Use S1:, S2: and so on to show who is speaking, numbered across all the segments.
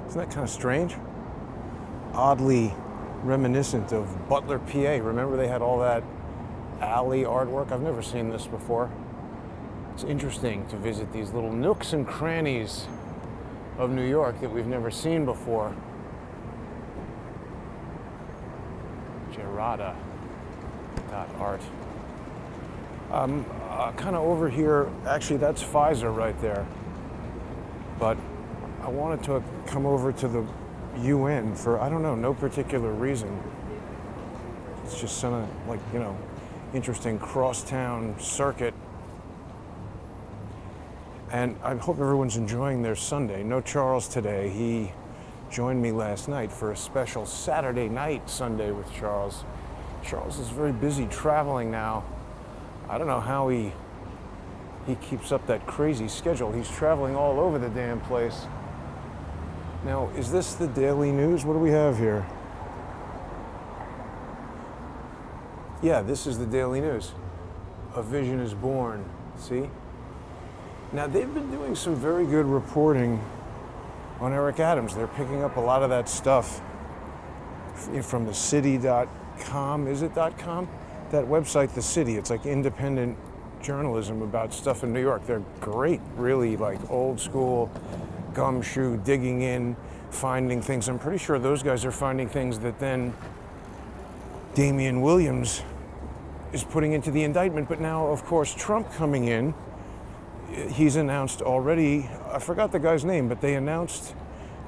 S1: Isn't that kind of strange? Oddly reminiscent of Butler, PA. Remember they had all that alley artwork? I've never seen this before. It's interesting to visit these little nooks and crannies of New York that we've never seen before. Gerada.art. Kind of over here, actually that's Pfizer right there. But I wanted to come over to the UN for, I don't know, no particular reason. It's just some, like, you know, interesting crosstown circuit. And I hope everyone's enjoying their Sunday. No Charles today. He joined me last night for a special Saturday night Sunday with Charles. Charles is very busy traveling now. I don't know how he keeps up that crazy schedule. He's traveling all over the damn place. Now, is this the Daily News? What do we have here? Yeah, this is the Daily News. A Vision is Born. See? Now, they've been doing some very good reporting on Eric Adams. They're picking up a lot of that stuff from the city.com. Is it .com? That website, The City. It's like independent journalism about stuff in New York. They're great, really, like old school gumshoe, digging in, finding things. I'm pretty sure those guys are finding things that then Damian Williams is putting into the indictment. But now, of course, Trump coming in, he's announced already, I forgot the guy's name, but they announced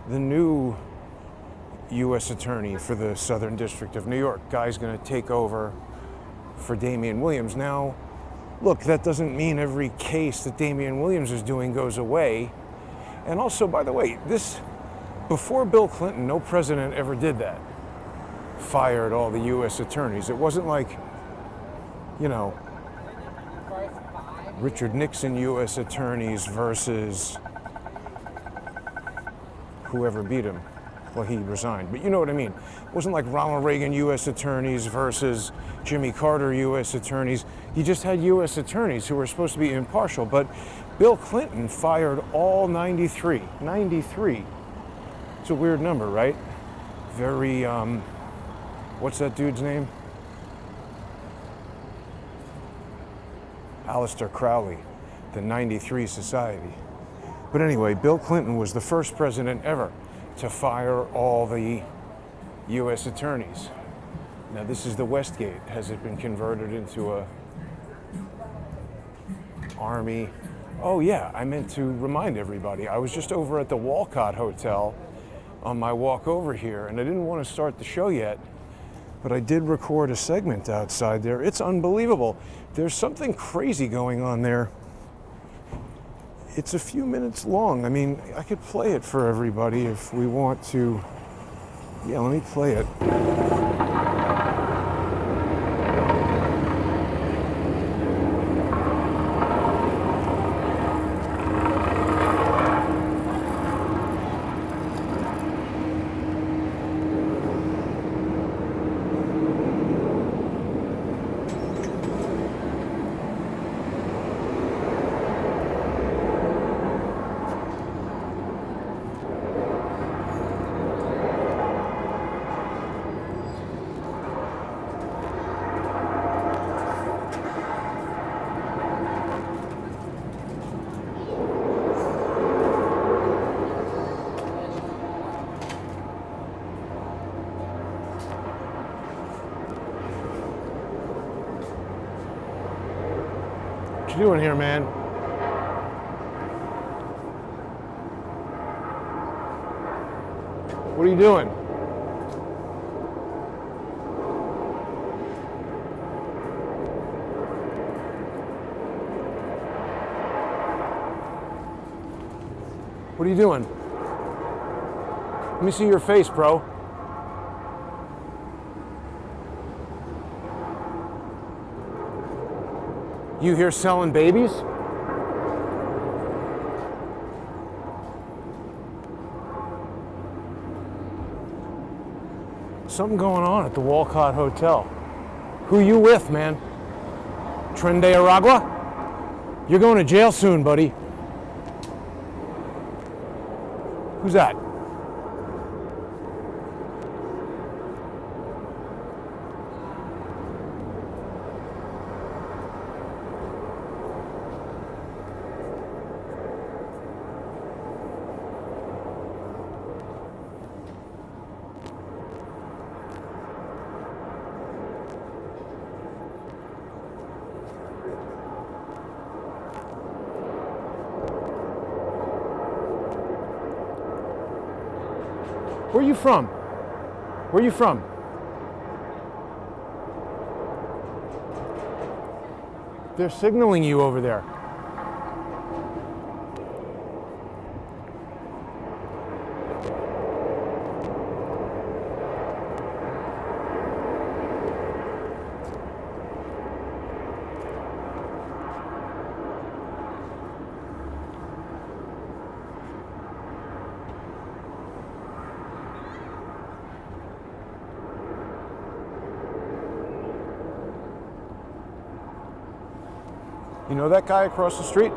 S1: the new U.S. attorney for the Southern District of New York. Guy's going to take over for Damian Williams. Now, look, that doesn't mean every case that Damian Williams is doing goes away. And also, by the way, before Bill Clinton, no president ever did that. Fired all the U.S. attorneys. It wasn't like, you know, Richard Nixon U.S. attorneys versus whoever beat him. Well, he resigned, but you know what I mean. It wasn't like Ronald Reagan U.S. attorneys versus Jimmy Carter U.S. attorneys. You just had U.S. attorneys who were supposed to be impartial, but Bill Clinton fired all 93. 93. It's a weird number, right? Very, what's that dude's name? Aleister Crowley, the 93 Society. But anyway, Bill Clinton was the first president ever to fire all the U.S. attorneys. Now this is the Westgate. Has it been converted into a army? Oh yeah, I meant to remind everybody. I was just over at the Walcott Hotel on my walk over here, and I didn't want to start the show yet, but I did record a segment outside there. It's unbelievable. There's something crazy going on there. It's a few minutes long. I mean, I could play it for everybody if we want to. Yeah, let me play it. What you doing here, man? What are you doing? What are you doing? Let me see your face, bro. You here selling babies? Something going on at the Walcott Hotel. Who you with, man? Tren de Aragua? You're going to jail soon, buddy. Who's that? Where are you from? Where are you from? They're signaling you over there. You know that guy across the street?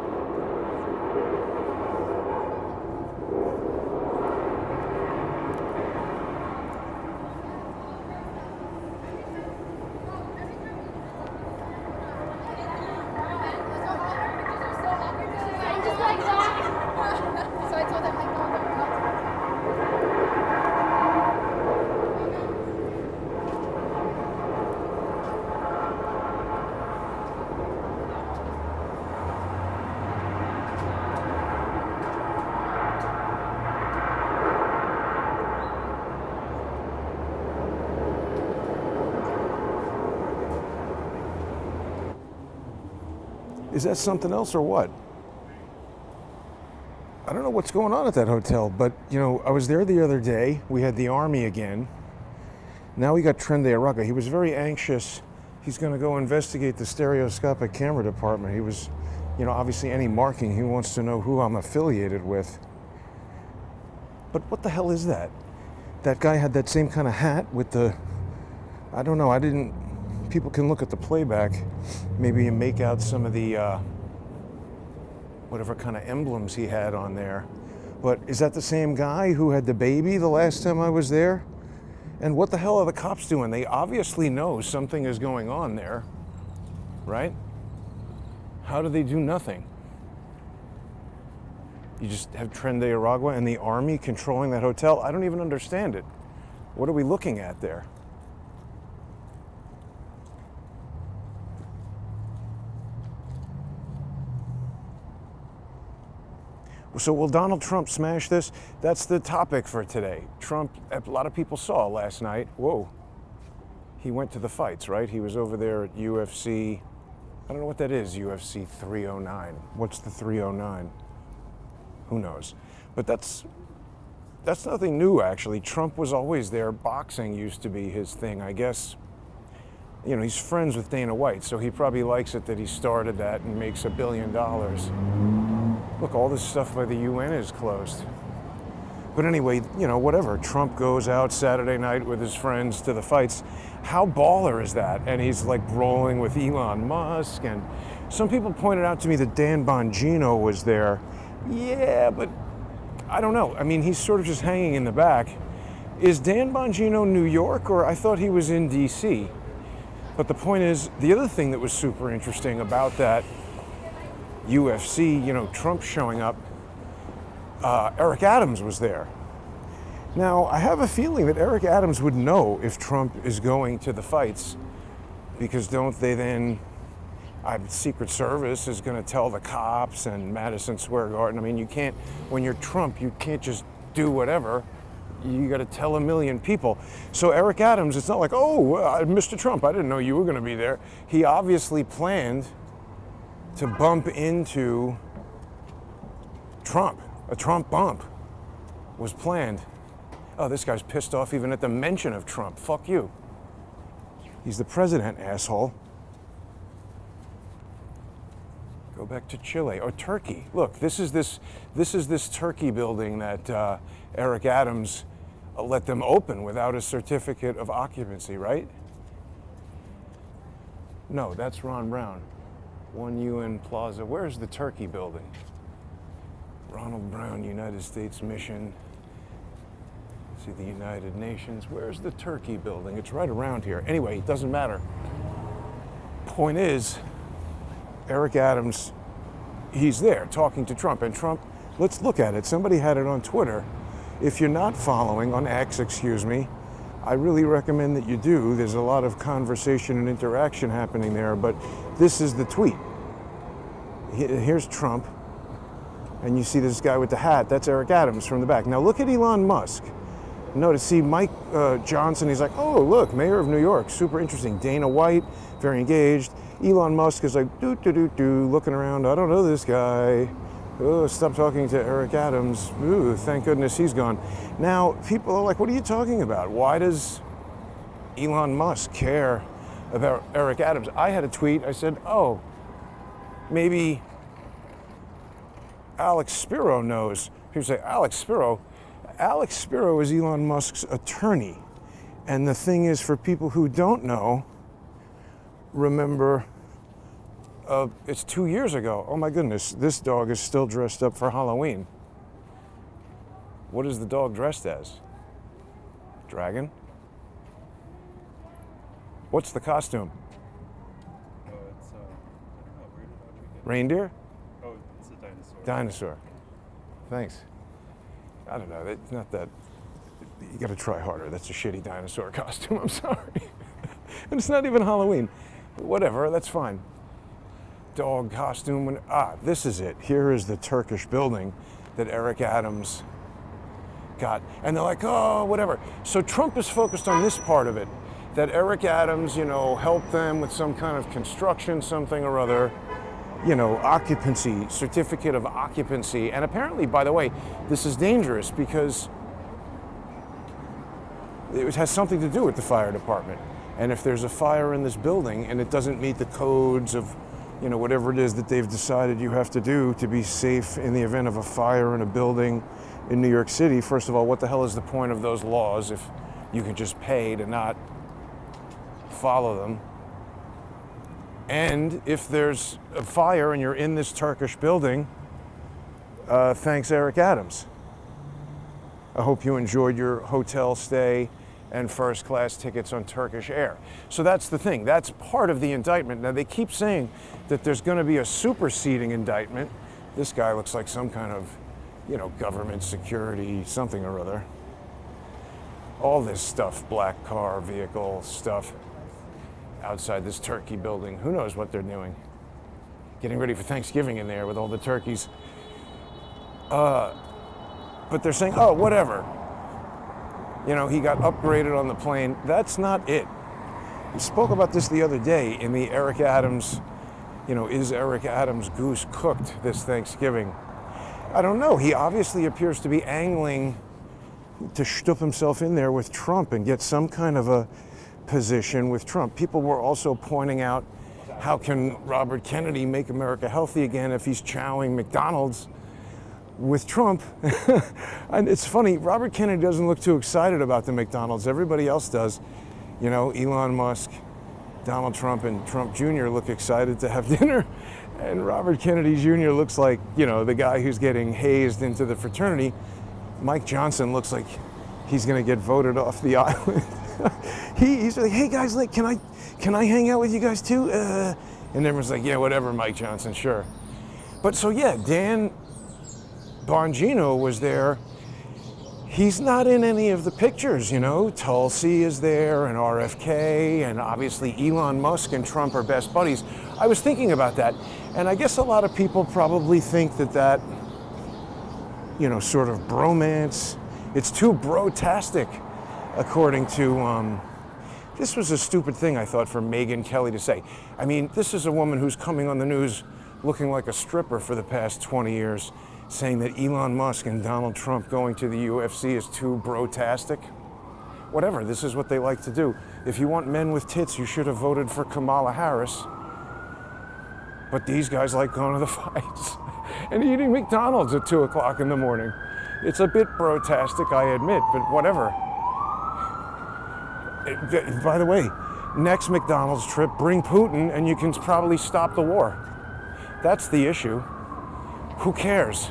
S1: Is that something else or what? I don't know what's going on at that hotel, but you know, I was there the other day. We had the army again. Now we got Trende Araka. He was very anxious. He's going to go investigate the stereoscopic camera department. He was, you know, obviously any marking, he wants to know who I'm affiliated with. But what the hell is that? That guy had that same kind of hat with the, I don't know, people can look at the playback, maybe and make out some of the, whatever kind of emblems he had on there. But is that the same guy who had the baby the last time I was there? And what the hell are the cops doing? They obviously know something is going on there, right? How do they do nothing? You just have Trende Aragua and the army controlling that hotel? I don't even understand it. What are we looking at there? So will Donald Trump smash this? That's the topic for today. Trump, a lot of people saw last night, whoa, he went to the fights, right? He was over there at UFC, I don't know what that is, UFC 309. What's the 309? Who knows? But that's nothing new, actually. Trump was always there. Boxing used to be his thing, I guess. You know, he's friends with Dana White, so he probably likes it that he started that and makes $1 billion. Look, all this stuff by the UN is closed. But anyway, you know, whatever. Trump goes out Saturday night with his friends to the fights. How baller is that? And he's like rolling with Elon Musk. And some people pointed out to me that Dan Bongino was there. Yeah, but I don't know. I mean, he's sort of just hanging in the back. Is Dan Bongino New York, or I thought he was in DC? But the point is, the other thing that was super interesting about that UFC, you know, Trump showing up, Eric Adams was there. Now, I have a feeling that Eric Adams would know if Trump is going to the fights, because don't they then, Secret Service is going to tell the cops and Madison Square Garden. I mean, you can't, when you're Trump, you can't just do whatever. You got to tell 1 million people. So Eric Adams, it's not like, oh, Mr. Trump, I didn't know you were going to be there. He obviously planned to bump into Trump. A Trump bump was planned. Oh, this guy's pissed off even at the mention of Trump. Fuck you. He's the president, asshole. Go back to Chile or Turkey. Look, this is this Turkey building that Eric Adams let them open without a certificate of occupancy, right? No, that's Ron Brown. 1 UN Plaza. Where's the Turkey building? Ronald Brown, United States Mission. See the United Nations. Where's the Turkey building? It's right around here. Anyway, it doesn't matter. Point is, Eric Adams, he's there talking to Trump. And Trump, let's look at it. Somebody had it on Twitter. If you're not following, on X, excuse me, I really recommend that you do. There's a lot of conversation and interaction happening there, but this is the tweet. Here's Trump, and you see this guy with the hat. That's Eric Adams from the back. Now look at Elon Musk. No, to see Mike Johnson, he's like, oh, look, mayor of New York, super interesting. Dana White, very engaged. Elon Musk is like, looking around, I don't know this guy. Oh, stop talking to Eric Adams. Ooh, thank goodness he's gone. Now, people are like, what are you talking about? Why does Elon Musk care about Eric Adams? I had a tweet, I said, oh, maybe Alex Spiro knows. People say, Alex Spiro? Alex Spiro is Elon Musk's attorney. And the thing is, for people who don't know, remember, it's 2 years ago. Oh my goodness, this dog is still dressed up for Halloween. What is the dog dressed as? Dragon? What's the costume?
S2: Oh, it's, I don't know, where did Audrey get it?
S1: Reindeer?
S2: Oh, it's a dinosaur.
S1: Dinosaur. Thanks. I don't know, it's not that, you gotta try harder. That's a shitty dinosaur costume, I'm sorry. And it's not even Halloween. Whatever, that's fine. Dog costume, this is it. Here is the Turkish building that Eric Adams got. And they're like, oh, whatever. So Trump is focused on this part of it, that Eric Adams, helped them with some kind of construction, something or other, occupancy, certificate of occupancy. And apparently, by the way, this is dangerous because it has something to do with the fire department. And if there's a fire in this building and it doesn't meet the codes of, whatever it is that they've decided you have to do to be safe in the event of a fire in a building in New York City, first of all, what the hell is the point of those laws if you can just pay to not follow them? And if there's a fire and you're in this Turkish building, thanks Eric Adams. I hope you enjoyed your hotel stay and first class tickets on Turkish Air. So that's the thing, that's part of the indictment. Now they keep saying that there's gonna be a superseding indictment. This guy looks like some kind of, government security, something or other. All this stuff, black car, vehicle stuff, outside this turkey building. Who knows what they're doing? Getting ready for Thanksgiving in there with all the turkeys. But they're saying, oh, whatever. He got upgraded on the plane. That's not it. We spoke about this the other day in the Eric Adams, is Eric Adams' goose cooked this Thanksgiving? I don't know. He obviously appears to be angling to stuff himself in there with Trump and get some kind of a position with Trump. People were also pointing out, how can Robert Kennedy make America healthy again if he's chowing McDonald's with Trump? And it's funny, Robert Kennedy doesn't look too excited about the McDonald's. Everybody else does. Elon Musk, Donald Trump, and Trump Jr. look excited to have dinner. And Robert Kennedy Jr. looks like, the guy who's getting hazed into the fraternity. Mike Johnson looks like he's gonna get voted off the island. He's like, hey guys, can I hang out with you guys too? And everyone's like, yeah, whatever, Mike Johnson, sure. But so yeah, Dan Bongino was there. He's not in any of the pictures, Tulsi is there and RFK, and obviously Elon Musk and Trump are best buddies. I was thinking about that, and I guess a lot of people probably think that sort of bromance, it's too bro-tastic, according to, this was a stupid thing I thought for Megyn Kelly to say. I mean, this is a woman who's coming on the news looking like a stripper for the past 20 years, saying that Elon Musk and Donald Trump going to the UFC is too bro-tastic. Whatever, this is what they like to do. If you want men with tits, you should have voted for Kamala Harris. But these guys like going to the fights and eating McDonald's at 2 o'clock in the morning. It's a bit bro-tastic, I admit, but whatever. By the way, next McDonald's trip, bring Putin and you can probably stop the war. That's the issue. Who cares?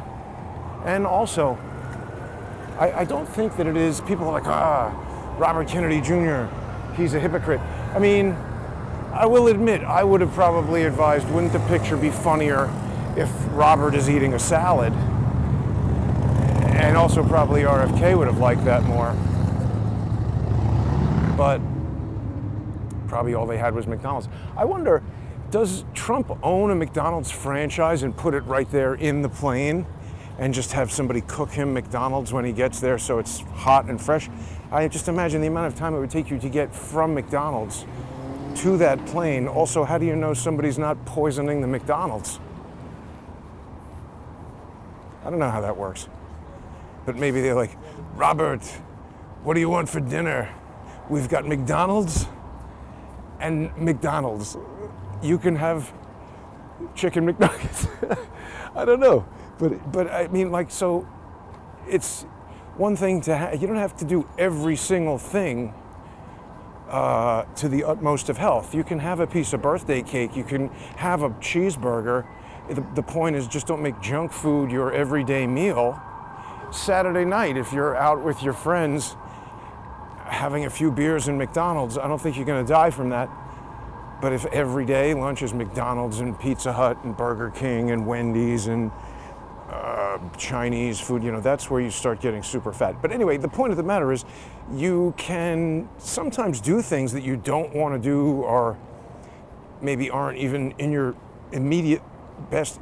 S1: And also, I don't think that it is, people are like, Robert Kennedy Jr., he's a hypocrite. I mean, I will admit, I would have probably advised, wouldn't the picture be funnier if Robert is eating a salad? And also probably RFK would have liked that more. But probably all they had was McDonald's. I wonder, does Trump own a McDonald's franchise and put it right there in the plane? and just have somebody cook him McDonald's when he gets there so it's hot and fresh. I just imagine the amount of time it would take you to get from McDonald's to that plane. Also, how do you know somebody's not poisoning the McDonald's? I don't know how that works. But maybe they're like, Robert, what do you want for dinner? We've got McDonald's and McDonald's. You can have chicken McNuggets. I don't know. But I mean, like, so it's one thing to you don't have to do every single thing to the utmost of health. You can have a piece of birthday cake. You can have a cheeseburger. The point is, just don't make junk food your everyday meal. Saturday night, if you're out with your friends having a few beers in McDonald's, I don't think you're going to die from that. But if every day lunch is McDonald's and Pizza Hut and Burger King and Wendy's and Chinese food, that's where you start getting super fat. But anyway, the point of the matter is you can sometimes do things that you don't want to do or maybe aren't even in your immediate best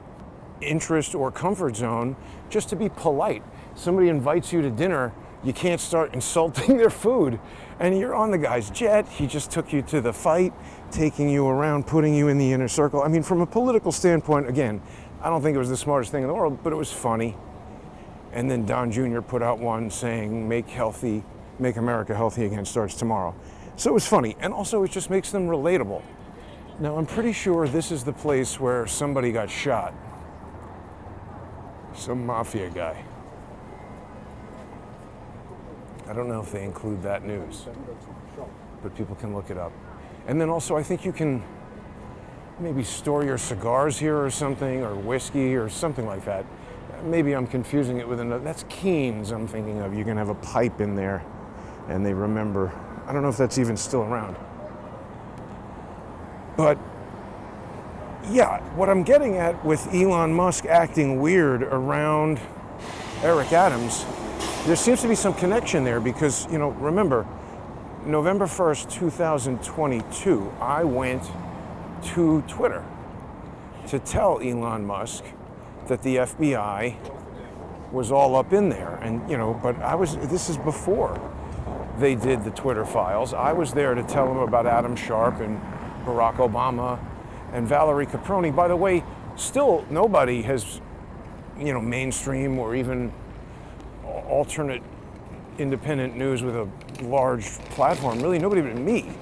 S1: interest or comfort zone, just to be polite. Somebody invites you to dinner, you can't start insulting their food, and you're on the guy's jet. He just took you to the fight, taking you around, putting you in the inner circle. I mean, from a political standpoint, again, I don't think it was the smartest thing in the world, but it was funny. And then Don Jr. put out one saying, make America healthy again starts tomorrow. So it was funny, and also it just makes them relatable. Now, I'm pretty sure this is the place where somebody got shot. Some mafia guy. I don't know if they include that news, but people can look it up. And then also, I think you can maybe store your cigars here or something, or whiskey or something like that. Maybe I'm confusing it with another. That's Keen's I'm thinking of. You can have a pipe in there, and they remember. I don't know if that's even still around. But yeah, what I'm getting at with Elon Musk acting weird around Eric Adams, there seems to be some connection there because, remember, November 1st, 2022, I went to Twitter to tell Elon Musk that the FBI was all up in there. And, but this is before they did the Twitter files. I was there to tell him about Adam Sharp and Barack Obama and Valerie Caproni. By the way, still nobody has, mainstream or even alternate independent news with a large platform, really nobody but me,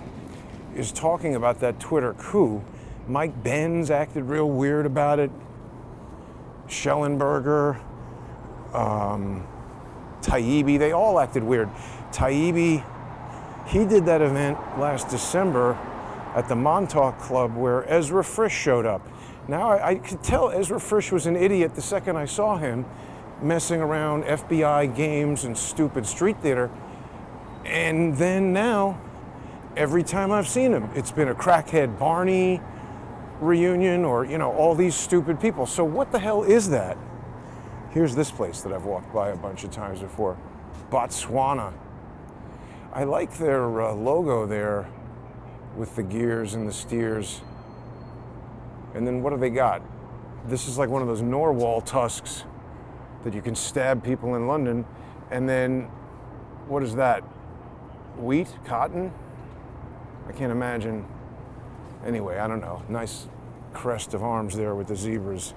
S1: is talking about that Twitter coup. Mike Benz acted real weird about it. Schellenberger, Taibbi, they all acted weird. Taibbi, he did that event last December at the Montauk Club where Ezra Frisch showed up. Now I could tell Ezra Frisch was an idiot the second I saw him messing around FBI games and stupid street theater. And then now, every time I've seen him, it's been a crackhead Barney reunion or, all these stupid people. So what the hell is that? Here's this place that I've walked by a bunch of times before. Botswana. I like their logo there with the gears and the steers. And then what do they got? This is like one of those narwhal tusks that you can stab people in London. And then, what is that? Wheat? Cotton? I can't imagine. Anyway, I don't know. Nice crest of arms there with the zebras.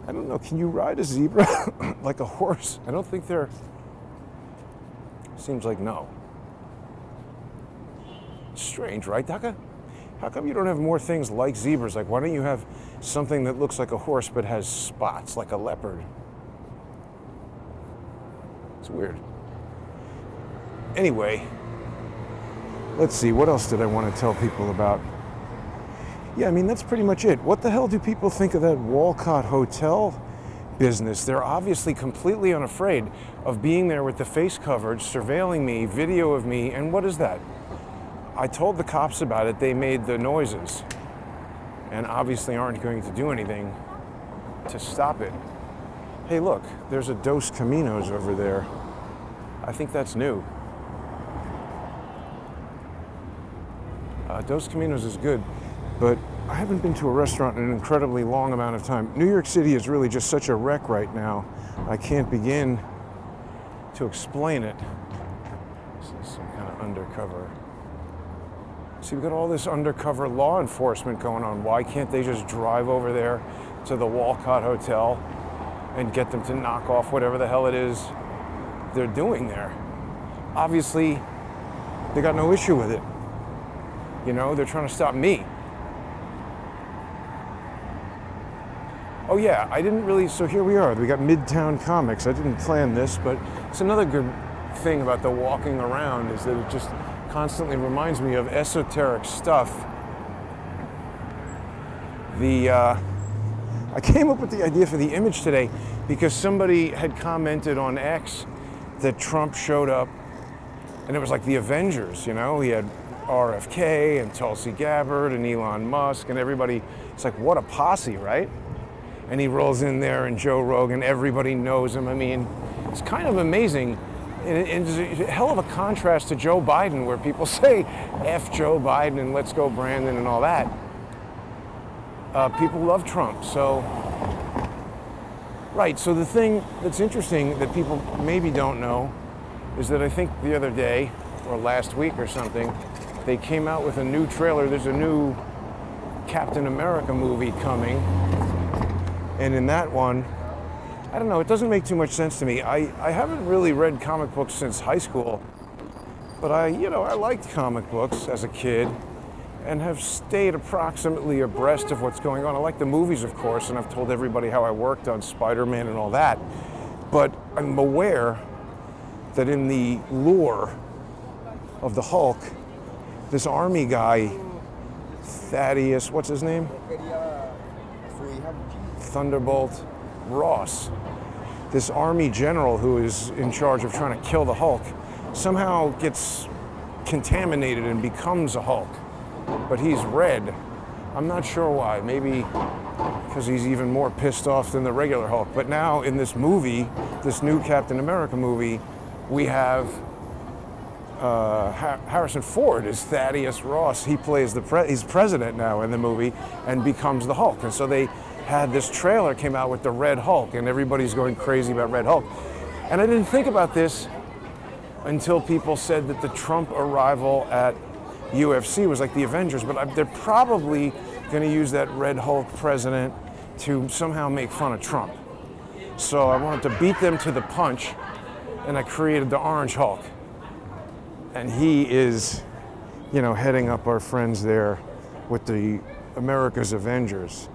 S1: I don't know, can you ride a zebra like a horse? I don't think they're... Seems like no. Strange, right, Daka? How come you don't have more things like zebras? Like, why don't you have something that looks like a horse but has spots, like a leopard? It's weird. Anyway, let's see, what else did I want to tell people about? Yeah, I mean, that's pretty much it. What the hell do people think of that Walcott Hotel business? They're obviously completely unafraid of being there with the face coverage, surveilling me, video of me, and what is that? I told the cops about it, they made the noises, and obviously aren't going to do anything to stop it. Hey, look, there's a Dos Caminos over there. I think that's new. Dos Caminos is good, but I haven't been to a restaurant in an incredibly long amount of time. New York City is really just such a wreck right now. I can't begin to explain it. This is some kind of undercover. See, we've got all this undercover law enforcement going on. Why can't they just drive over there to the Walcott Hotel and get them to knock off whatever the hell it is they're doing there? Obviously, they got no issue with it. You know, they're trying to stop me. Oh yeah, I didn't really, so here we are. We got Midtown Comics. I didn't plan this, but it's another good thing about the walking around is that it just constantly reminds me of esoteric stuff. I came up with the idea for the image today because somebody had commented on X that Trump showed up and it was like the Avengers, you know? He had RFK and Tulsi Gabbard and Elon Musk and everybody. It's like, what a posse, right? And he rolls in there and Joe Rogan, everybody knows him. I mean, it's kind of amazing. And it's a hell of a contrast to Joe Biden, where people say, F Joe Biden and let's go Brandon and all that. People love Trump, so. Right, so the thing that's interesting that people maybe don't know is that I think the other day, or last week or something, they came out with a new trailer. There's a new Captain America movie coming. And in that one, I don't know, it doesn't make too much sense to me. I haven't really read comic books since high school, but I liked comic books as a kid and have stayed approximately abreast of what's going on. I like the movies, of course, and I've told everybody how I worked on Spider-Man and all that. But I'm aware that in the lore of the Hulk, this army guy, Thaddeus, what's his name? Thunderbolt Ross, this army general who is in charge of trying to kill the Hulk, somehow gets contaminated and becomes a Hulk. But he's red. I'm not sure why. Maybe because he's even more pissed off than the regular Hulk. But now in this movie, this new Captain America movie, we have Harrison Ford is Thaddeus Ross. He plays he's president now in the movie and becomes the Hulk. And so they had this trailer came out with the Red Hulk, and everybody's going crazy about Red Hulk. And I didn't think about this until people said that the Trump arrival at UFC was like the Avengers, but they're probably going to use that Red Hulk president to somehow make fun of Trump. So I wanted to beat them to the punch, and I created the Orange Hulk. And he is, heading up our friends there with the America's Avengers.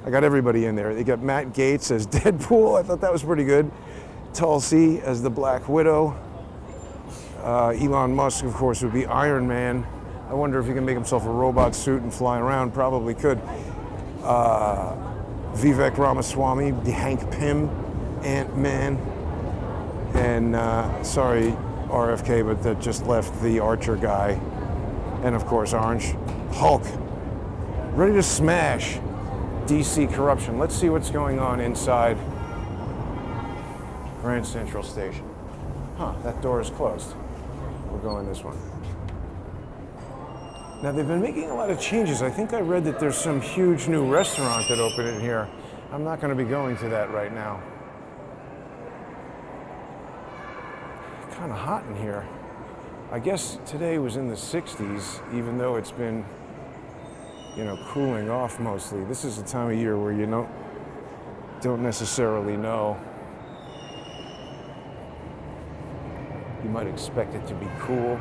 S1: I got everybody in there. They got Matt Gaetz as Deadpool. I thought that was pretty good. Tulsi as the Black Widow. Elon Musk, of course, would be Iron Man. I wonder if he can make himself a robot suit and fly around. Probably could. Vivek Ramaswamy, the Hank Pym, Ant-Man. And, sorry, RFK, but that just left the Archer guy. And, of course, Orange Hulk. Ready to smash DC corruption. Let's see what's going on inside Grand Central Station. Huh, that door is closed. We're going this one. Now, they've been making a lot of changes. I think I read that there's some huge new restaurant that opened in here. I'm not going to be going to that right now. Kind of hot in here. I guess today was in the 60s, even though it's been cooling off mostly. This is the time of year where you don't necessarily know. You might expect it to be cool,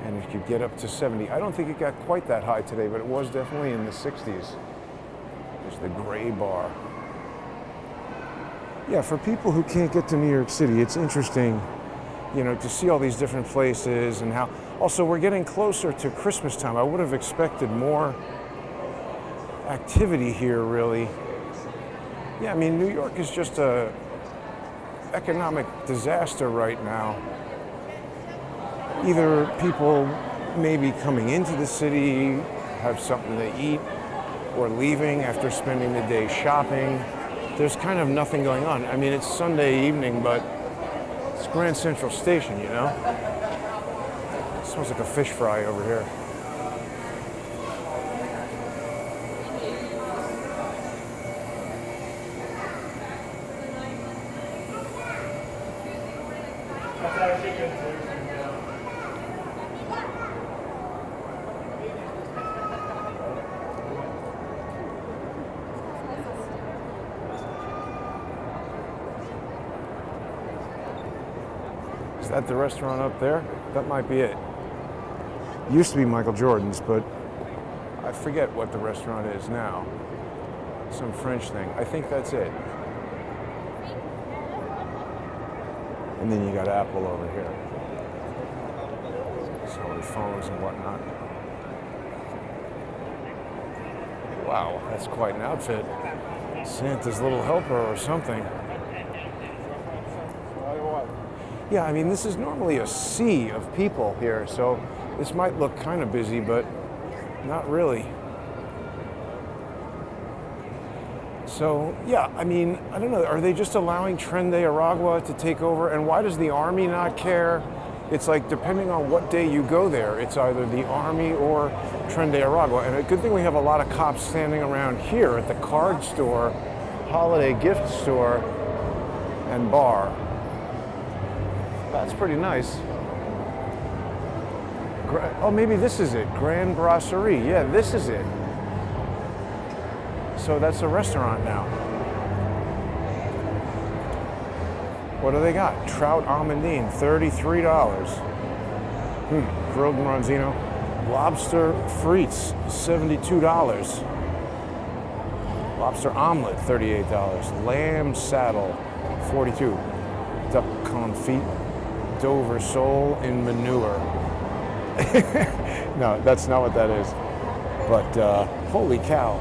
S1: and it could get up to 70. I don't think it got quite that high today, but it was definitely in the 60s. There's the Gray Bar. Yeah, for people who can't get to New York City, it's interesting, to see all these different places and how. Also, we're getting closer to Christmas time. I would have expected more activity here, really. Yeah, I mean, New York is just a economic disaster right now. Either people maybe coming into the city, have something to eat, or leaving after spending the day shopping. There's kind of nothing going on. I mean, it's Sunday evening, but it's Grand Central Station, Smells like a fish fry over here. Is that the restaurant up there? That might be it. Used to be Michael Jordan's, but I forget what the restaurant is now. Some French thing. I think that's it. And then you got Apple over here. Selling phones and whatnot. Wow, that's quite an outfit. Santa's little helper or something. Yeah, I mean, this is normally a sea of people here, so this might look kind of busy, but not really. So, yeah, I mean, I don't know. Are they just allowing Tren de Aragua to take over? And why does the Army not care? It's like, depending on what day you go there, it's either the Army or Tren de Aragua. And a good thing we have a lot of cops standing around here at the card store, holiday gift store, and bar. That's pretty nice. Oh, maybe this is it. Grand Brasserie. Yeah, this is it. So that's a restaurant now. What do they got? Trout almondine, $33. Grilled Bronzino. Lobster frites, $72. Lobster omelet, $38. Lamb saddle, $42. Duck confit. Dover sole in manure. No, that's not what that is. But holy cow,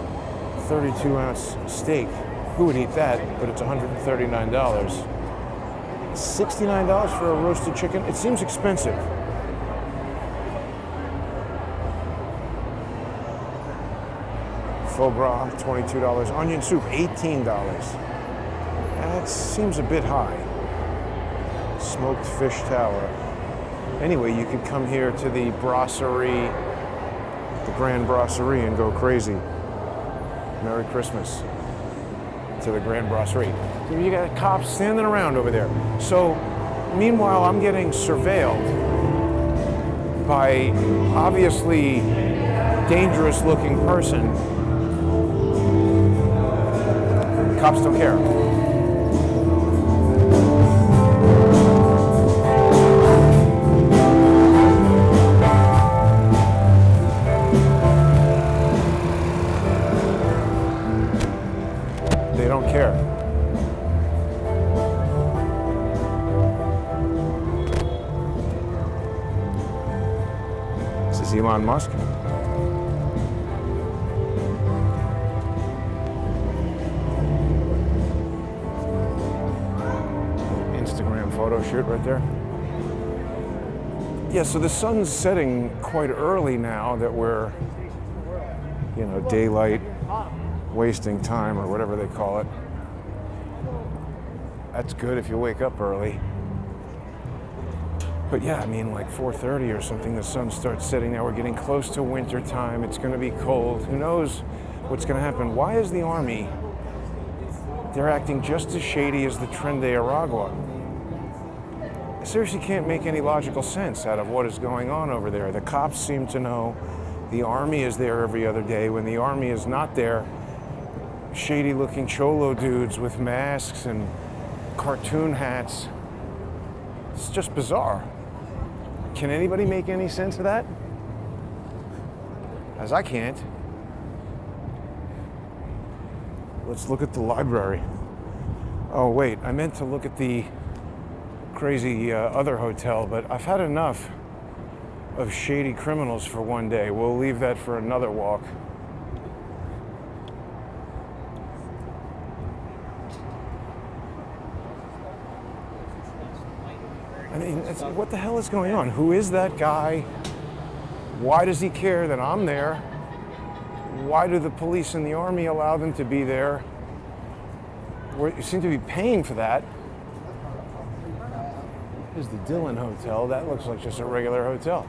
S1: 32-ounce steak. Who would eat that? But it's $139. $69 for a roasted chicken? It seems expensive. Faux gras, $22. Onion soup, $18. That seems a bit high. Smoked fish tower. Anyway, you could come here to the brasserie, the Grand Brasserie, and go crazy. Merry Christmas to the Grand Brasserie. You got cops standing around over there. So, meanwhile, I'm getting surveilled by obviously dangerous-looking person. Cops don't care. They don't care. This is Elon Musk. Instagram photo shoot right there. Yeah, so the sun's setting quite early now that we're, daylight wasting time or whatever they call it. That's good if you wake up early. But yeah, I mean, like 4:30 or something, the sun starts setting. Now we're getting close to winter time. It's going to be cold. Who knows what's going to happen? Why is the Army, they're acting just as shady as the Tren de Aragua? I seriously can't make any logical sense out of what is going on over there. The cops seem to know the Army is there every other day. When the Army is not there, shady looking cholo dudes with masks and cartoon hats. It's just bizarre. Can anybody make any sense of that? As I can't. Let's look at the library. Oh wait, I meant to look at the crazy other hotel, but I've had enough of shady criminals for one day. We'll leave that for another walk. I mean, what the hell is going on? Who is that guy? Why does he care that I'm there? Why do the police and the Army allow them to be there? You seem to be paying for that. Here's the Dillon Hotel. That looks like just a regular hotel.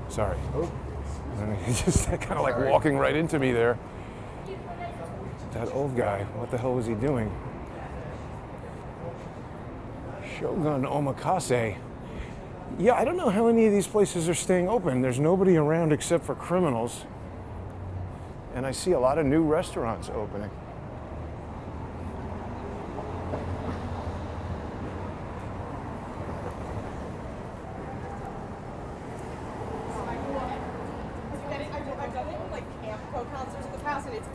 S1: Sorry. He's just kind of like walking right into me there. That old guy, what the hell was he doing? Shogun Omakase. Yeah, I don't know how any of these places are staying open. There's nobody around except for criminals. And I see a lot of new restaurants opening.
S3: I've done it with like camp co-counselors in the past, and it's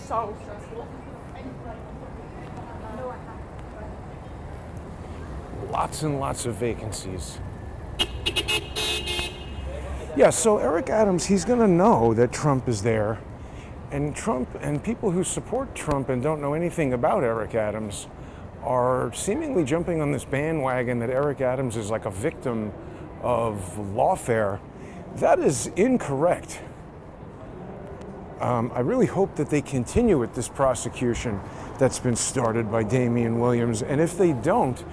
S3: so stressful.
S1: Lots and lots of vacancies. Yeah, so Eric Adams, he's going to know that Trump is there. And Trump and people who support Trump and don't know anything about Eric Adams are seemingly jumping on this bandwagon that Eric Adams is like a victim of lawfare. That is incorrect. I really hope that they continue with this prosecution that's been started by Damian Williams. And if they don't,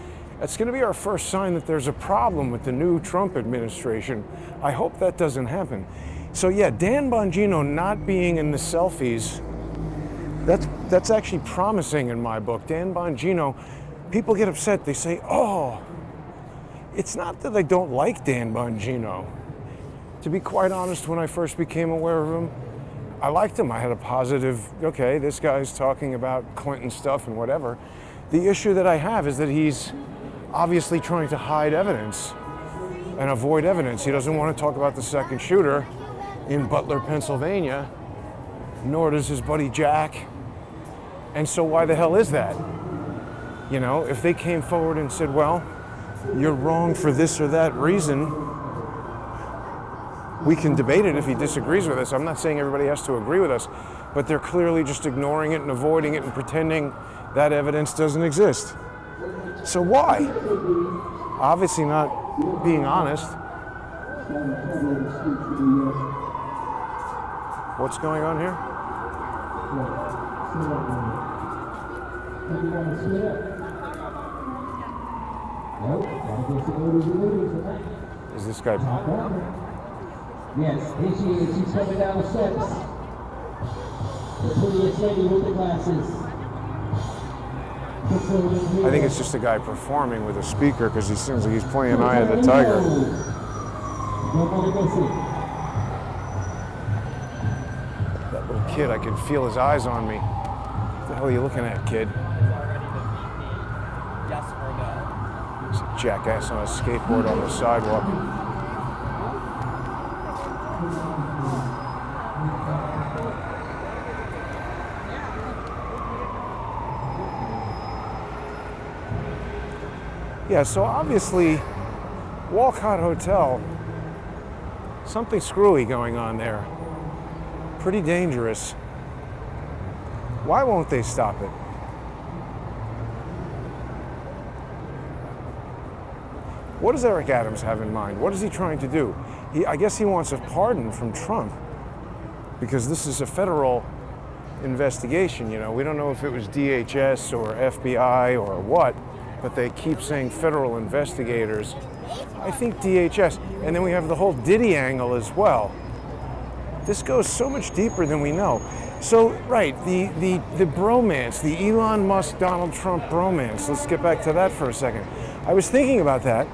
S1: that's going to be our first sign that there's a problem with the new Trump administration. I hope that doesn't happen. So yeah, Dan Bongino not being in the selfies, that's actually promising in my book. Dan Bongino, people get upset. They say, oh, it's not that I don't like Dan Bongino. To be quite honest, when I first became aware of him, I liked him. I had a positive, okay, this guy's talking about Clinton stuff and whatever. The issue that I have is that he's obviously trying to hide evidence and avoid evidence. He doesn't want to talk about the second shooter in Butler, Pennsylvania, nor does his buddy Jack. And so why the hell is that? You know, if they came forward and said, well, you're wrong for this or that reason, we can debate it if he disagrees with us. I'm not saying everybody has to agree with us, but they're clearly just ignoring it and avoiding it and pretending that evidence doesn't exist. So why? Obviously not being honest. What's going on here? Is this guy?
S4: Yes, here she is. She's coming down the steps. The prettiest lady with the glasses.
S1: I think it's just a guy performing with a speaker because he seems like he's playing Eye of the Tiger. That little kid, I can feel his eyes on me. What the hell are you looking at, kid?
S2: Yes or no?
S1: There's a jackass on a skateboard on the sidewalk. Yeah, so obviously, Walcott Hotel, something screwy going on there. Pretty dangerous. Why won't they stop it? What does Eric Adams have in mind? What is he trying to do? I guess he wants a pardon from Trump because this is a federal investigation. You know, we don't know if it was DHS or FBI or what, but they keep saying federal investigators. I think DHS. And then we have the whole Diddy angle as well. This goes so much deeper than we know. So, right, the bromance, the Elon Musk, Donald Trump bromance. Let's get back to that for a second. I was thinking about that,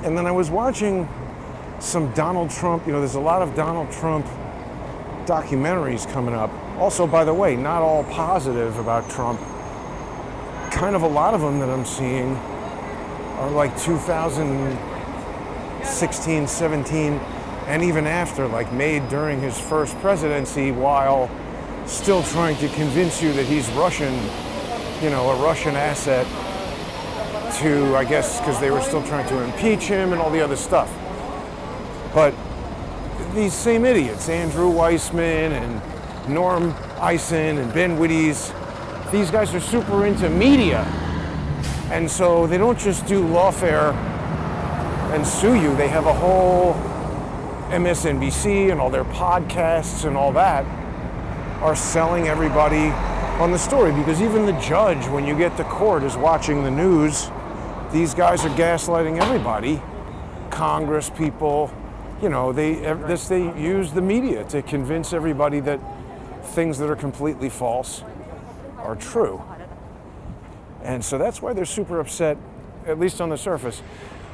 S1: and then I was watching some Donald Trump, you know, there's a lot of Donald Trump documentaries coming up. Also, by the way, not all positive about Trump. Kind of a lot of them that I'm seeing are like 2016, 17, and even after, like made during his first presidency while still trying to convince you that he's Russian, you know, a Russian asset to, I guess, because they were still trying to impeach him and all the other stuff. But these same idiots, Andrew Weissman and Norm Eisen and Ben Wittes, these guys are super into media. And so they don't just do lawfare and sue you. They have a whole MSNBC and all their podcasts and all that are selling everybody on the story. Because even the judge, when you get to court, is watching the news. These guys are gaslighting everybody. Congress people, you know, they use the media to convince everybody that things that are completely false are true. And so that's why they're super upset, at least on the surface,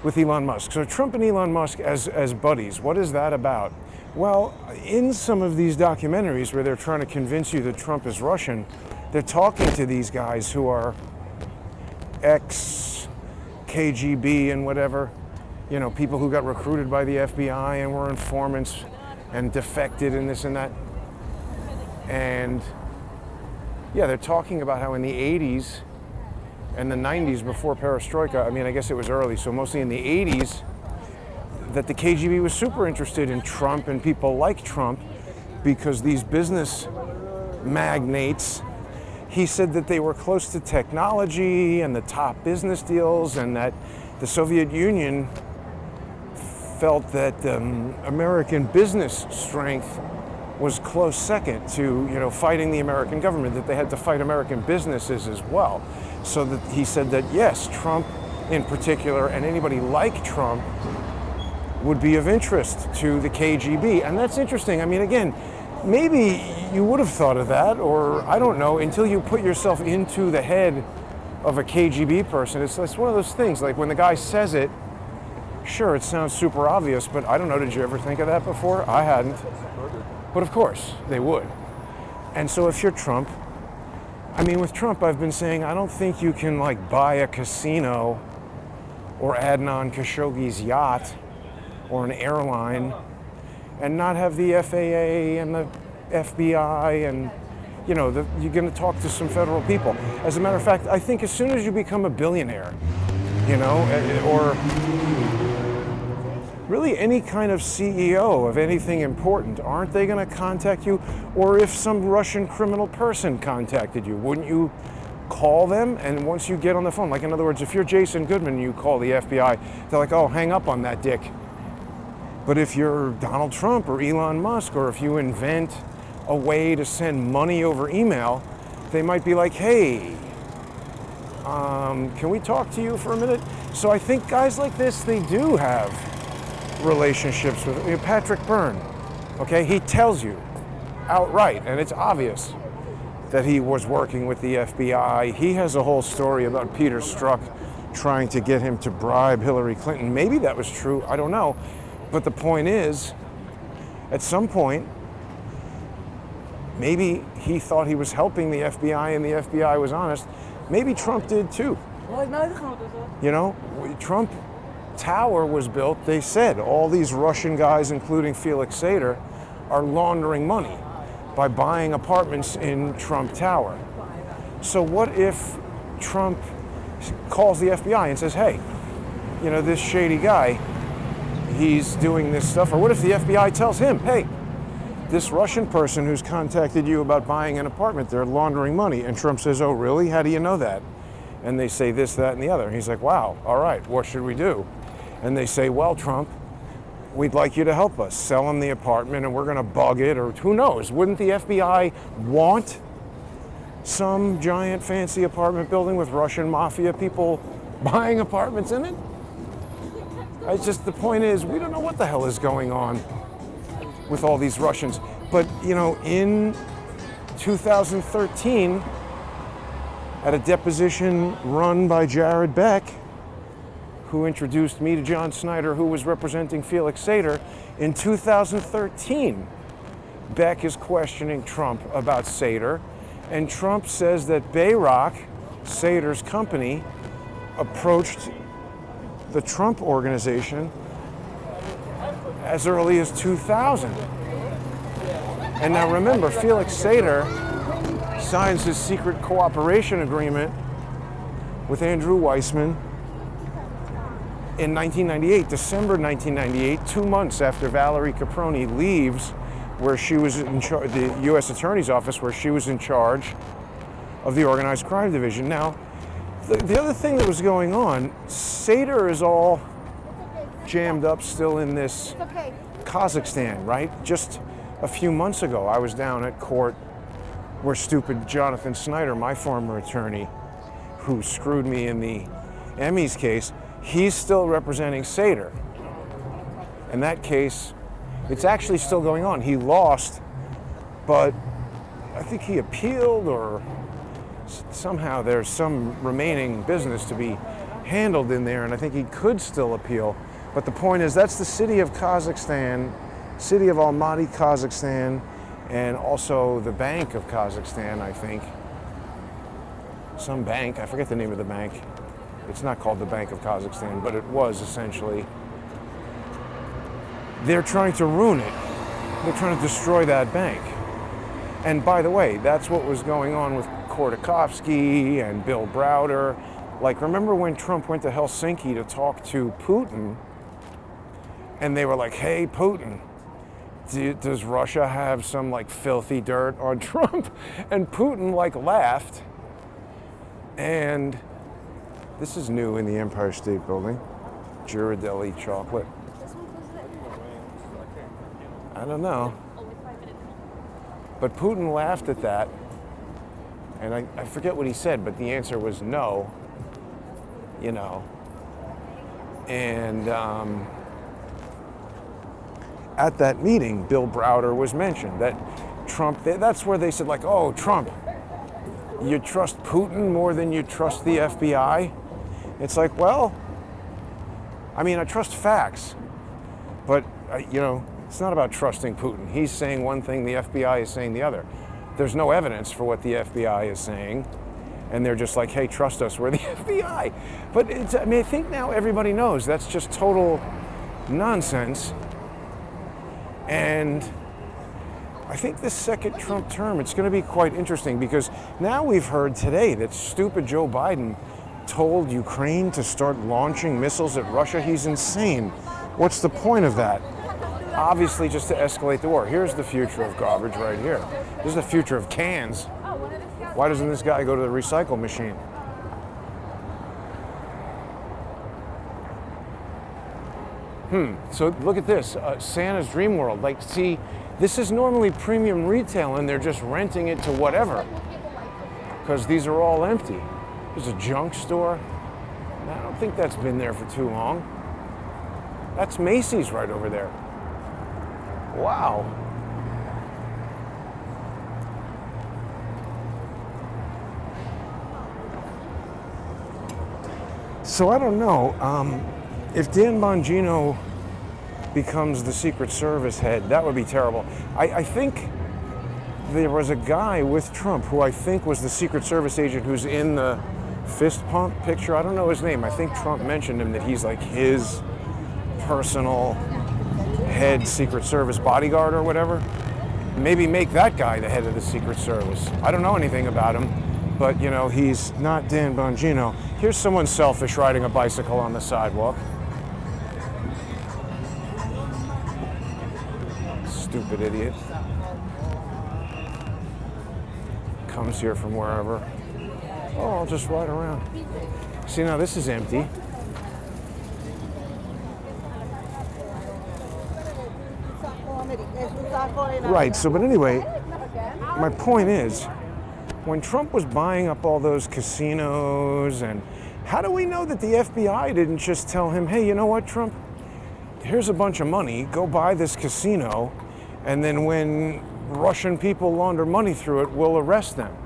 S1: with Elon Musk. So Trump and Elon Musk as buddies, what is that about? Well, in some of these documentaries where they're trying to convince you that Trump is Russian, they're talking to these guys who are ex-KGB and whatever, you know, people who got recruited by the FBI and were informants and defected and this and that. And yeah, they're talking about how in the 80s and the 90s before perestroika, I mean, I guess it was early, so mostly in the 80s, that the KGB was super interested in Trump and people like Trump because these business magnates, he said that they were close to technology and the top business deals, and that the Soviet Union felt that American business strength was close second to, you know, fighting the American government, that they had to fight American businesses as well. So that he said that yes, Trump in particular and anybody like Trump would be of interest to the KGB. And that's interesting. I mean, again, maybe you would have thought of that, or I don't know, until you put yourself into the head of a KGB person. It's one of those things, like when the guy says it, sure, it sounds super obvious, but I don't know, did you ever think of that before? I hadn't. But of course, they would. And so if you're Trump, I mean, with Trump, I've been saying, I don't think you can like buy a casino or Adnan Khashoggi's yacht or an airline and not have the FAA and the FBI and, you know, you're going to talk to some federal people. As a matter of fact, I think as soon as you become a billionaire, you know, or really any kind of CEO of anything important, aren't they going to contact you? Or if some Russian criminal person contacted you, wouldn't you call them? And once you get on the phone, like in other words, if you're Jason Goodman and you call the FBI, they're like, oh, hang up on that dick. But if you're Donald Trump or Elon Musk, or if you invent a way to send money over email, they might be like, hey, can we talk to you for a minute? So I think guys like this, they do have relationships with, you know, Patrick Byrne, okay? He tells you outright, and it's obvious that he was working with the FBI. He has a whole story about Peter Strzok trying to get him to bribe Hillary Clinton. Maybe that was true, I don't know. But the point is, at some point, maybe he thought he was helping the FBI and the FBI was honest. Maybe Trump did too. You know, Trump Tower was built, they said, all these Russian guys, including Felix Sater, are laundering money by buying apartments in Trump Tower. So what if Trump calls the FBI and says, hey, you know, this shady guy, he's doing this stuff? Or what if the FBI tells him, hey, this Russian person who's contacted you about buying an apartment, they're laundering money. And Trump says, oh, really? How do you know that? And they say this, that, and the other. And he's like, wow, all right, what should we do? And they say, well, Trump, we'd like you to help us. Sell him the apartment and we're going to bug it, or who knows? Wouldn't the FBI want some giant fancy apartment building with Russian mafia people buying apartments in it? It's just, the point is, we don't know what the hell is going on with all these Russians. But, you know, in 2013, at a deposition run by Jared Beck, who introduced me to John Snyder, who was representing Felix Sater, in 2013, Beck is questioning Trump about Sater, and Trump says that Bayrock, Sater's company, approached the Trump organization as early as 2000. And now remember, Felix Sater signs his secret cooperation agreement with Andrew Weissman in 1998, December 1998, 2 months after Valerie Caproni leaves where she was in charge, the U.S. Attorney's Office, where she was in charge of the Organized Crime Division. Now, the other thing that was going on, Sater is all jammed up still in this Kazakhstan, right? Just a few months ago, I was down at court where stupid Jonathan Snyder, my former attorney, who screwed me in the Emmys case, he's still representing Sater. And that case, it's actually still going on. He lost, but I think he appealed, or somehow there's some remaining business to be handled in there, and I think he could still appeal. But the point is, that's the city of Kazakhstan, city of Almaty, Kazakhstan, and also the Bank of Kazakhstan, I think. Some bank, I forget the name of the bank. It's not called the Bank of Kazakhstan, but it was essentially. They're trying to ruin it. They're trying to destroy that bank. And by the way, that's what was going on with Khodorkovsky and Bill Browder. Like, remember when Trump went to Helsinki to talk to Putin, and they were like, hey, Putin, does Russia have some like filthy dirt on Trump? And Putin like laughed. And this is new in the Empire State Building. Ghirardelli chocolate. I don't know. But Putin laughed at that. And I forget what he said, but the answer was no. You know. And at that meeting, Bill Browder was mentioned. That Trump, that's where they said, like, oh, Trump, you trust Putin more than you trust the FBI? It's like, well, I mean, I trust facts, but, you know, it's not about trusting Putin. He's saying one thing, the FBI is saying the other. There's no evidence for what the FBI is saying, and they're just like, hey, trust us, we're the FBI. But it's, I mean, I think now everybody knows that's just total nonsense. And I think this second Trump term, it's going to be quite interesting, because now we've heard today that stupid Joe Biden told Ukraine to start launching missiles at Russia. He's insane. What's the point of that? Obviously just to escalate the war. Here's the future of garbage right here. This is the future of cans. Why doesn't this guy go to the recycle machine? So look at this, Santa's Dream World. Like, see, this is normally premium retail, and they're just renting it to whatever, because these are all empty. There's a junk store. I don't think that's been there for too long. That's Macy's right over there. Wow. So I don't know. If Dan Bongino becomes the Secret Service head, that would be terrible. I think there was a guy with Trump who I think was the Secret Service agent who's in the fist pump picture. I don't know his name. I think Trump mentioned him, that he's like his personal head Secret Service bodyguard or whatever. Maybe make that guy the head of the Secret Service. I don't know anything about him, but you know, he's not Dan Bongino. Here's someone selfish riding a bicycle on the sidewalk. Stupid idiot. Comes here from wherever. Oh, I'll just ride around. See, now this is empty. Right, so but anyway, my point is, when Trump was buying up all those casinos, and how do we know that the FBI didn't just tell him, hey, you know what, Trump? Here's a bunch of money, go buy this casino, and then when Russian people launder money through it, we'll arrest them.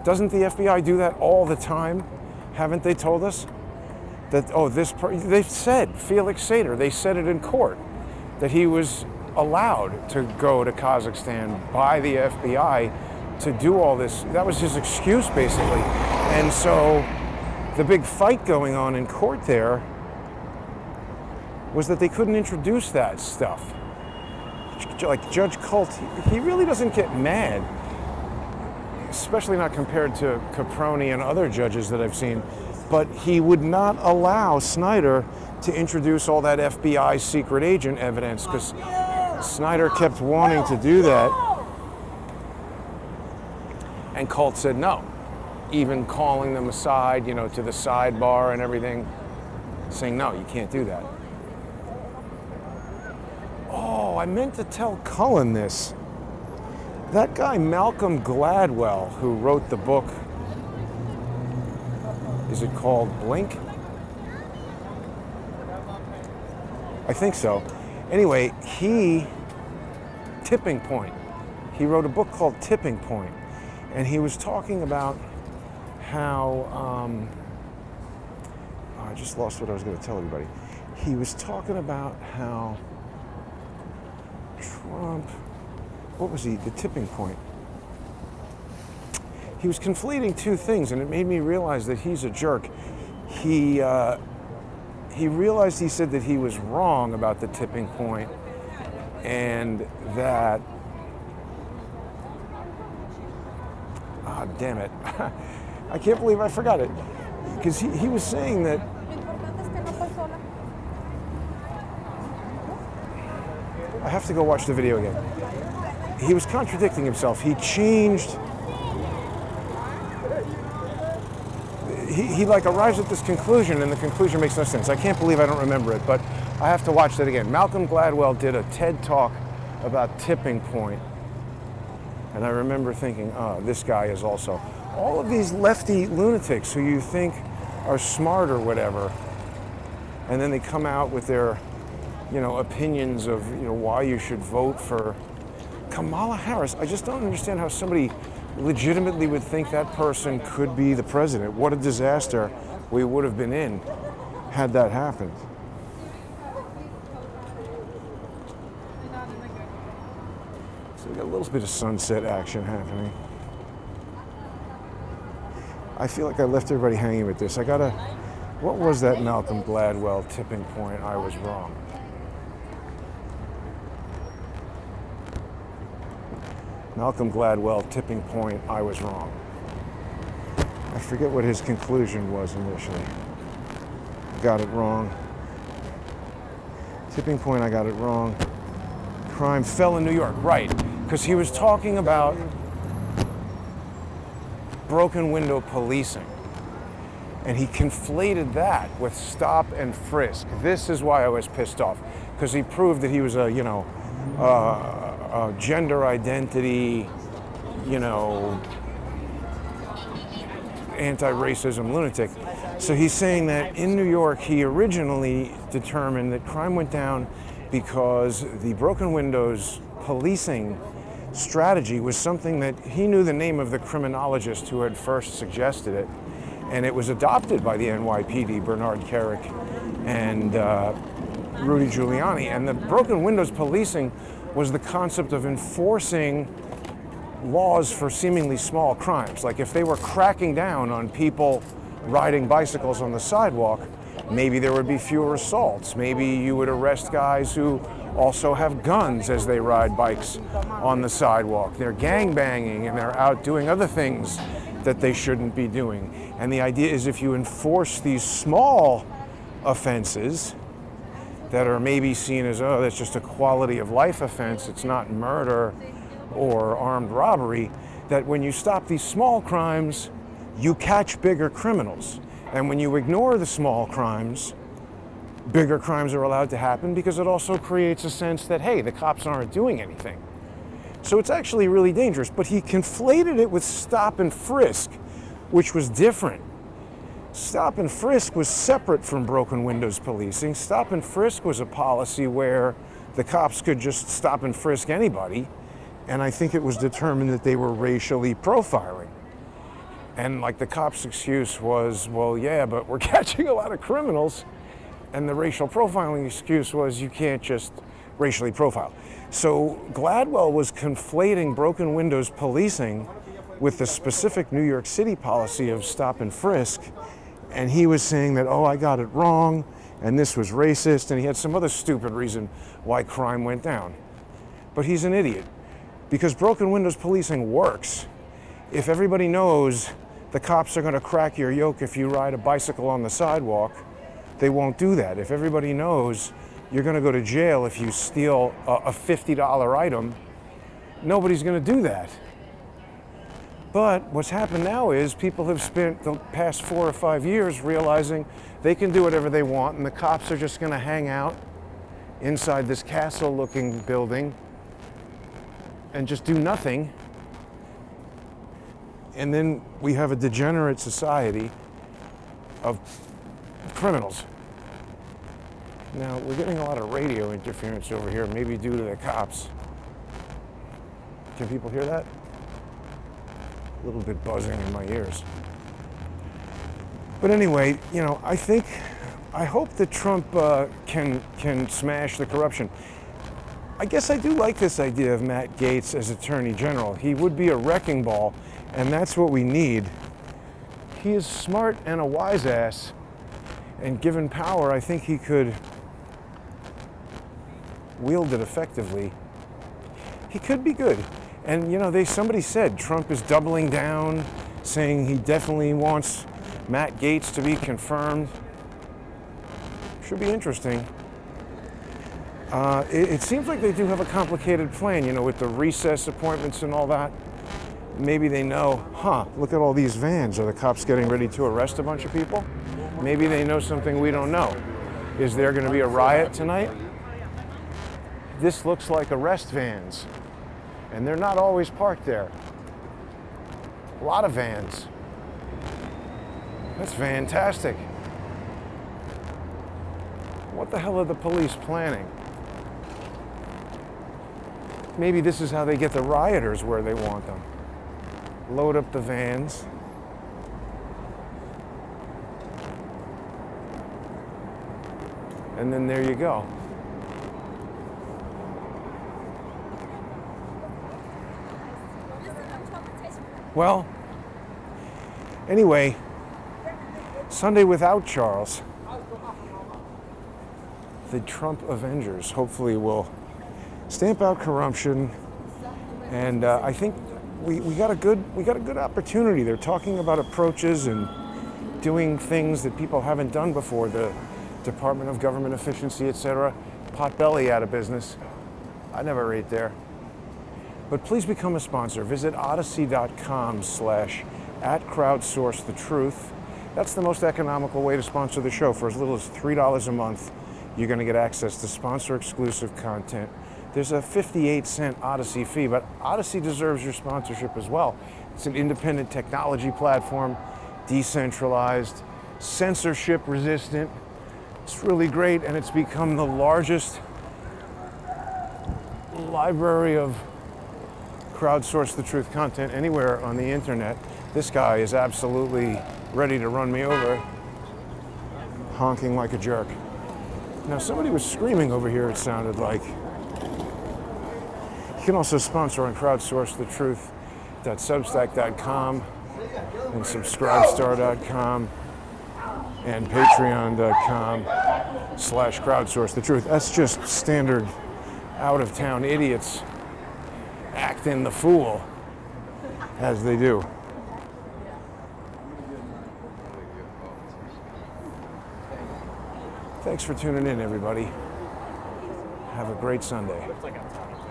S1: Doesn't the FBI do that all the time? Haven't they told us? That, oh, they've said, Felix Sater, they said it in court, that he was allowed to go to Kazakhstan by the FBI to do all this. That was his excuse, basically. And so the big fight going on in court there was that they couldn't introduce that stuff. Like Judge Colt, he really doesn't get mad, especially not compared to Caproni and other judges that I've seen, but he would not allow Snyder to introduce all that FBI secret agent evidence, because Snyder kept wanting to do that. And Colt said no, even calling them aside, you know, to the sidebar and everything, saying no, you can't do that. Oh, I meant to tell Cullen this. That guy Malcolm Gladwell, who wrote the book, is it called Blink? I think so. Anyway, Tipping Point. He wrote a book called Tipping Point, and he was talking about how, I just lost what I was going to tell everybody. He was talking about how Trump, what was he, the tipping point? He was conflating two things, and it made me realize that he's a jerk. He realized, he said that he was wrong about the tipping point, and that, damn it, I can't believe I forgot it, because he was saying that I have to go watch the video again. He was contradicting himself. He changed. He like arrives at this conclusion, and the conclusion makes no sense. I can't believe I don't remember it, but I have to watch that again. Malcolm Gladwell did a TED Talk about Tipping Point, and I remember thinking, oh, this guy is also. All of these lefty lunatics who you think are smart or whatever, and then they come out with their, opinions of, why you should vote for Kamala Harris. I just don't understand how somebody legitimately would think that person could be the president. What a disaster we would have been in had that happened. So we got a little bit of sunset action happening. I feel like I left everybody hanging with this. What was that Malcolm Gladwell tipping point? I was wrong. Malcolm Gladwell, tipping point, I was wrong. I forget what his conclusion was initially. Got it wrong. Tipping point, I got it wrong. Crime fell in New York, right. Because he was talking about broken window policing. And he conflated that with stop and frisk. This is why I was pissed off. Because he proved that he was a gender identity, anti-racism lunatic. So he's saying that in New York, he originally determined that crime went down because the broken windows policing strategy was something that he knew the name of the criminologist who had first suggested it, and it was adopted by the NYPD, Bernard Kerik and Rudy Giuliani. And the broken windows policing was the concept of enforcing laws for seemingly small crimes. Like if they were cracking down on people riding bicycles on the sidewalk, maybe there would be fewer assaults. Maybe you would arrest guys who also have guns as they ride bikes on the sidewalk. They're gangbanging and they're out doing other things that they shouldn't be doing. And the idea is if you enforce these small offenses that are maybe seen as, oh, that's just a quality of life offense, it's not murder or armed robbery, that when you stop these small crimes, you catch bigger criminals. And when you ignore the small crimes, bigger crimes are allowed to happen because it also creates a sense that, hey, the cops aren't doing anything. So it's actually really dangerous. But he conflated it with stop and frisk, which was different. Stop and frisk was separate from broken windows policing. Stop and frisk was a policy where the cops could just stop and frisk anybody. And I think it was determined that they were racially profiling. And like the cops' excuse was, well, yeah, but we're catching a lot of criminals. And the racial profiling excuse was you can't just racially profile. So Gladwell was conflating broken windows policing with the specific New York City policy of stop and frisk. And he was saying that, oh, I got it wrong, and this was racist, and he had some other stupid reason why crime went down. But he's an idiot, because broken windows policing works. If everybody knows the cops are going to crack your yoke if you ride a bicycle on the sidewalk, they won't do that. If everybody knows you're going to go to jail if you steal a $50 item, nobody's going to do that. But what's happened now is people have spent the past 4 or 5 years realizing they can do whatever they want, and the cops are just going to hang out inside this castle-looking building and just do nothing. And then we have a degenerate society of criminals. Now, we're getting a lot of radio interference over here, maybe due to the cops. Can people hear that? A little bit buzzing in my ears. But anyway, you know, I hope that Trump can smash the corruption. I guess I do like this idea of Matt Gaetz as Attorney General. He would be a wrecking ball, and that's what we need. He is smart and a wise ass, and given power, I think he could wield it effectively. He could be good. And you know, somebody said Trump is doubling down, saying he definitely wants Matt Gaetz to be confirmed. Should be interesting. It seems like they do have a complicated plan, you know, with the recess appointments and all that. Maybe they know, look at all these vans. Are the cops getting ready to arrest a bunch of people? Maybe they know something we don't know. Is there going to be a riot tonight? This looks like arrest vans, and they're not always parked there. A lot of vans. That's fantastic. What the hell are the police planning? Maybe this is how they get the rioters where they want them. Load up the vans. And then there you go. Well, anyway, Sunday without Charles. The Trump Avengers hopefully will stamp out corruption, and I think we got a good opportunity. They're talking about approaches and doing things that people haven't done before. The Department of Government Efficiency, etc. Potbelly out of business. I never ate there. But please become a sponsor. Visit odyssey.com/@crowdsourcethetruth. That's the most economical way to sponsor the show. For as little as $3 a month, you're going to get access to sponsor-exclusive content. There's a 58-cent Odyssey fee, but Odyssey deserves your sponsorship as well. It's an independent technology platform, decentralized, censorship-resistant. It's really great, and it's become the largest library of crowdsource the truth content anywhere on the internet. This guy is absolutely ready to run me over, honking like a jerk. Now, somebody was screaming over here, it sounded like. You can also sponsor on crowdsourcethetruth.substack.com and subscribestar.com and patreon.com/crowdsourcethetruth. That's just standard out-of-town idiots acting the fool, as they do. Thanks for tuning in, everybody. Have a great Sunday.